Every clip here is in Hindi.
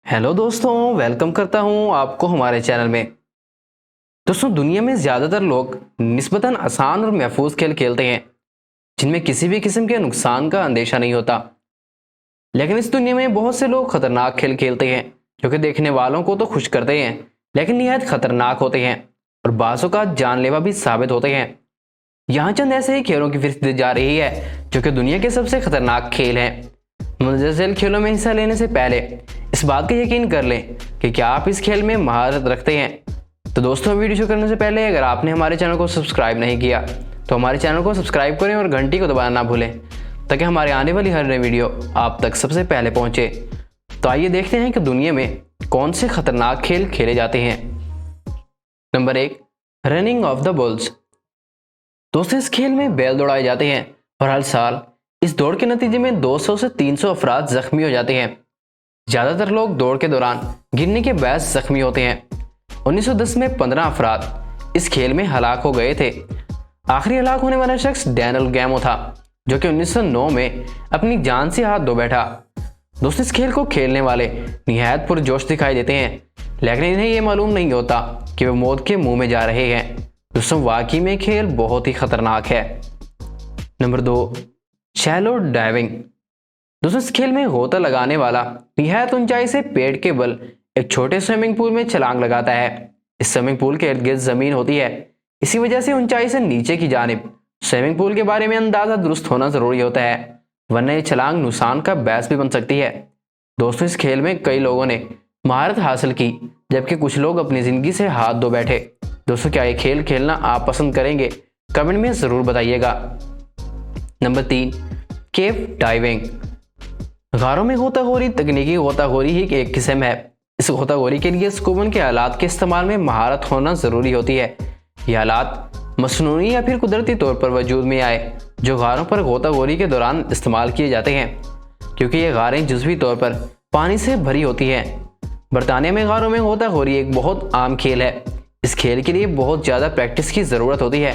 हेलो दोस्तों, वेलकम करता हूं आपको हमारे चैनल में। दोस्तों, दुनिया में ज़्यादातर लोग निस्बतन आसान और महफूज खेल खेलते हैं जिनमें किसी भी किस्म के नुकसान का अंदेशा नहीं होता। लेकिन इस दुनिया में बहुत से लोग खतरनाक खेल खेलते हैं जो कि देखने वालों को तो खुश करते हैं लेकिन निहायत खतरनाक होते हैं और बाज़ों का जानलेवा भी साबित होते हैं। यहाँ चंद ऐसे ही खेलों की फहरिस्त दी जा रही है जो कि दुनिया के सबसे खतरनाक खेल हैं। मुंजज़िल खेलों में हिस्सा लेने से पहले इस बात का यकीन कर लें कि क्या आप इस खेल में महारत रखते हैं। तो दोस्तों, वीडियो शुरू करने से पहले अगर आपने हमारे चैनल को सब्सक्राइब नहीं किया तो हमारे चैनल को सब्सक्राइब करें और घंटी को दबाना ना भूलें ताकि हमारे आने वाली हर नई वीडियो आप तक सबसे पहले पहुंचे। तो आइए देखते हैं कि दुनिया में कौन से खतरनाक खेल खेले जाते हैं। Number 1, running of the bulls. दोस्तों, इस खेल में बैल दौड़ाए जाते हैं और हर साल इस दौड़ के नतीजे में 200 से 300 अफराद जख्मी हो जाते हैं। ज़्यादातर लोग दौड़ के दौरान गिरने के बायस जख्मी होते हैं। 1910 में 15 अफराद इस खेल में हलाक हो गए थे। आखिरी हलाक होने वाला शख्स डैनियल गैमो था जो कि 1909 में अपनी जान से हाथ धो बैठा। दोस्तों, इस खेल को खेलने वाले निहायत पुरजोश दिखाई देते हैं लेकिन इन्हें यह मालूम नहीं होता कि वे मौत के मुंह में जा रहे हैं। दोस्तों, वाकई में खेल बहुत ही खतरनाक है। Number 2, shallow diving. दोस्तों, इस खेल में गोता लगाने वाला निहायत ऊंचाई से पेड़ के बल एक छोटे स्विमिंग पूल में छलांग लगाता है। इस स्विमिंग पूल के इर्द गिर्द जमीन होती है, इसी वजह से ऊंचाई से नीचे की जानिब स्विमिंग पूल के बारे में अंदाजा दुरुस्त होना जरूरी होता है, वरना ये छलांग नुकसान का बायस भी बन सकती है। दोस्तों, इस खेल में कई लोगों ने महारत हासिल की जबकि कुछ लोग अपनी जिंदगी से हाथ धो बैठे। दोस्तों, क्या ये खेल खेलना आप पसंद करेंगे? कमेंट में जरूर बताइएगा। नंबर 3, केव डाइविंग। गारों में गोताखोरी तकनीकी गोताखोरी ही एक किस्म है। इस गोताखोरी के लिए स्कूबन के आलात के इस्तेमाल में महारत होना जरूरी होती है। ये आलात मसनूनी या फिर कुदरती तौर पर वजूद में आए जो गारों पर गोताखोरी के दौरान इस्तेमाल किए जाते हैं, क्योंकि ये गारें जुज़वी तौर पर पानी से भरी होती हैं। बरतानिया में गारों में गोताखोरी एक बहुत आम खेल है। इस खेल के लिए बहुत ज़्यादा प्रैक्टिस की ज़रूरत होती है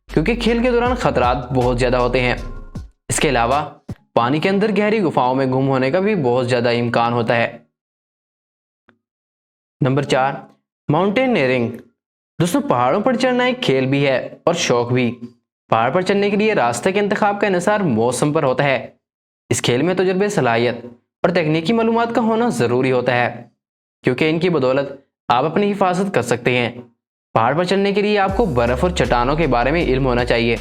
क्योंकि खेल के दौरान खतरात बहुत ज़्यादा होते हैं। इसके अलावा पानी के अंदर गहरी गुफाओं में गुम होने का भी बहुत ज़्यादा इम्कान होता है। Number 4, mountaineering. दोस्तों, पहाड़ों पर चढ़ना एक खेल भी है और शौक भी। पहाड़ पर चढ़ने के लिए रास्ते के इंतखाब का इन्हिसार मौसम पर होता है। इस खेल में तजुर्बे, सलाहियत और तकनीकी मालूमात का होना ज़रूरी होता है क्योंकि इनकी बदौलत आप अपनी हिफाजत कर सकते हैं। पहाड़ पर चढ़ने के लिए आपको बर्फ़ और चट्टानों के बारे में इल्म होना चाहिए।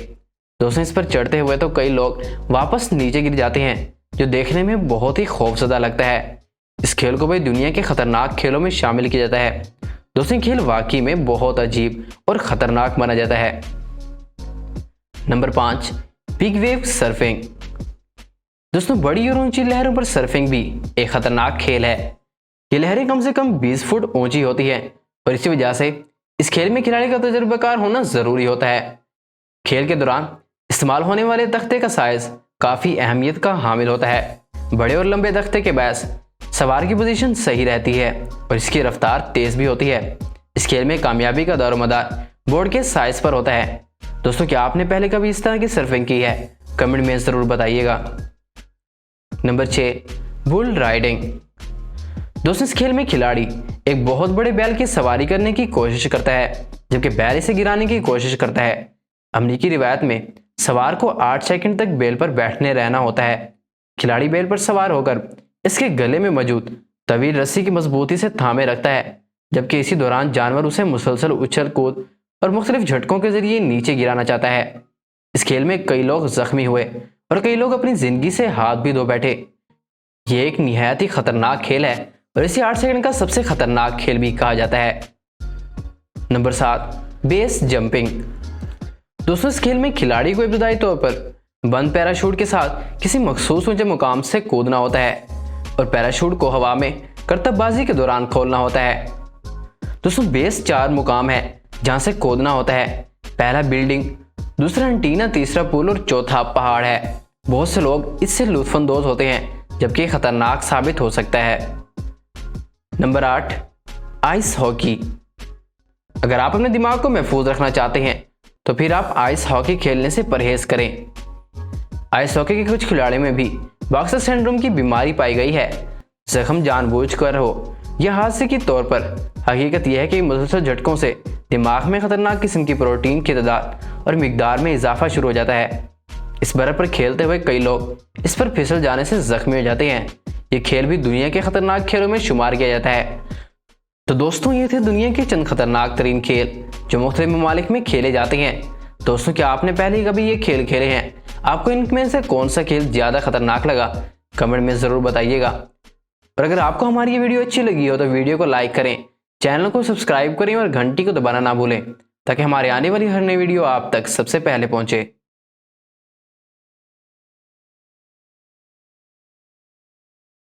दोस्तों, इस पर चढ़ते हुए तो कई लोग वापस नीचे गिर जाते हैं जो देखने में बहुत ही खौफजदा लगता है। इस खेल को भी दुनिया के खतरनाक खेलों में शामिल किया जाता है। दोस्तों, खेल वाकई में बहुत अजीब और खतरनाक माना जाता है। Number 5, big wave surfing. दोस्तों, बड़ी और ऊंची लहरों पर सर्फिंग भी एक खतरनाक खेल है। ये लहरें कम से कम 20 फुट ऊंची होती है और इसी वजह से इस खेल में खिलाड़ी का तजुर्बाकार होना जरूरी होता है। खेल के दौरान इस्तेमाल होने वाले तख्ते का साइज काफ़ी अहमियत का हामिल होता है। बड़े और लंबे तख्ते के बायस सवार की पोजीशन सही रहती है और इसकी रफ्तार तेज़ भी होती है। इस खेल में कामयाबी का दारोमदार बोर्ड के साइज पर होता है। दोस्तों, क्या आपने पहले कभी इस तरह की सर्फिंग की है? कमेंट में ज़रूर बताइएगा। Number 6, bull riding. दोस्तों, इस खेल में खिलाड़ी एक बहुत बड़े बैल की सवारी करने की कोशिश करता है जबकि बैल इसे गिराने की कोशिश करता है। अमरीकी रिवायत में सवार को 8 सेकंड तक बैल पर बैठने रहना होता है। खिलाड़ी बैल पर सवार होकर इसके गले में मौजूद तवील रस्सी की मजबूती से थामे रखता है जबकि इसी दौरान जानवर उसे मुसलसल उछल कूद और मुख्तलिफ झटकों के जरिए नीचे गिराना चाहता है। इस खेल में कई लोग जख्मी हुए और कई लोग अपनी जिंदगी से हाथ भी धो बैठे। ये एक निहायत ही खतरनाक खेल है और इसे 8 सेकंड का सबसे खतरनाक खेल भी कहा जाता है। Number 7, base jumping. दोस्तों, इस खेल में खिलाड़ी को इब्तदाई तौर पर बंद पैराशूट के साथ किसी मखसूस ऊंचे मुकाम से कूदना होता है और पैराशूट को हवा में करतबबाजी के दौरान खोलना होता है। दोस्तों, बेस 4 मुकाम है जहां से कूदना होता है। पहला बिल्डिंग, दूसरा एंटीना, तीसरा पुल और चौथा पहाड़ है। बहुत से लोग इससे लुत्फानंदोज होते हैं जबकि खतरनाक साबित हो सकता है। Number 8, ice hockey. अगर आप अपने दिमाग को महफूज रखना चाहते हैं तो फिर आप आइस हॉकी खेलने से परहेज करें। आइस हॉकी के कुछ खिलाड़ियों में भी बॉक्सर सिंड्रोम की बीमारी पाई गई है। जख्म जानबूझकर हो यह हादसे के तौर पर हकीकत यह है कि मुसलसल झटकों से दिमाग में खतरनाक किस्म की प्रोटीन की तादाद और मिकदार में इजाफा शुरू हो जाता है। इस बर्फ पर खेलते हुए कई लोग इस पर फिसल जाने से जख्मी हो जाते हैं। ये खेल भी दुनिया के खतरनाक खेलों में शुमार किया जाता है। तो दोस्तों, ये थे दुनिया के चंद खतरनाक तरीन खेल जो मुख्तलिफ ममालिक में खेले जाते हैं। दोस्तों, क्या आपने पहले कभी ये खेल खेले हैं? आपको इनमें से कौन सा खेल ज़्यादा खतरनाक लगा? कमेंट में ज़रूर बताइएगा। और अगर आपको हमारी ये वीडियो अच्छी लगी हो तो वीडियो को लाइक करें, चैनल को सब्सक्राइब करें और घंटी को दबाना ना भूलें ताकि हमारे आने वाली हर नई वीडियो आप तक सबसे पहले पहुंचे।